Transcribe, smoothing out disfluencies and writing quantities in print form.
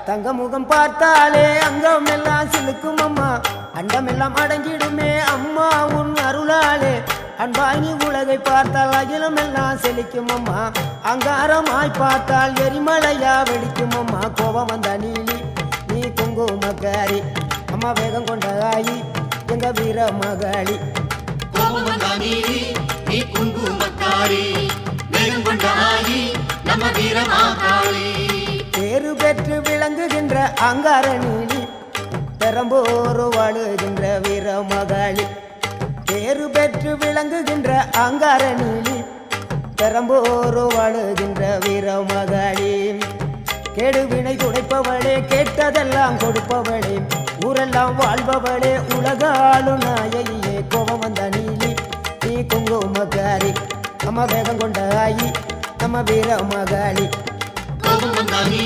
தங்க முகம் பார்த்தாலே அங்கம் எல்லாம் சிலுக்கும் அம்மா அண்டமெல்லாம் அடங்கிடுமே அம்மா உன் அருளாலே அன்பாங்கி உலகை பார்த்தால் அகிலம் எல்லாம் செழிக்கும் அம்மா அங்காரமாய் பார்த்தால் எரிமலையா வெடிக்கும் அம்மா கோபம் வந்த நீலி நீ குங்குமக்காரி அம்மா வேகம் கொண்ட ஆயி எங்க வீர மகாளி கோபம் வந்த நீலி நீ குங்குமக்காரி வேகம் கொண்ட ஆயி நம்ம வீர மகாளி பேரு பெற்று விளங்குகின்ற அங்கார நீலி பெரம்போரு வாழுகின்ற வீர மகாளி பேரு பெற்று விளங்குகின்ற அங்கார நீலி பெரம்போரு வாழுகின்ற வீர மகாளி கேடுவினை துடைப்பவளே கேட்டதெல்லாம் கொடுப்பவளே ஊரெல்லாம் வாழ்பவளே உலகாளு நாயகியே கோபம் வந்த நீலி நீ குங்குமக்காரி அம்மா வேகம் கொண்ட ஆயி நம்ம வீர மகாளி கோபம் வந்த நீலி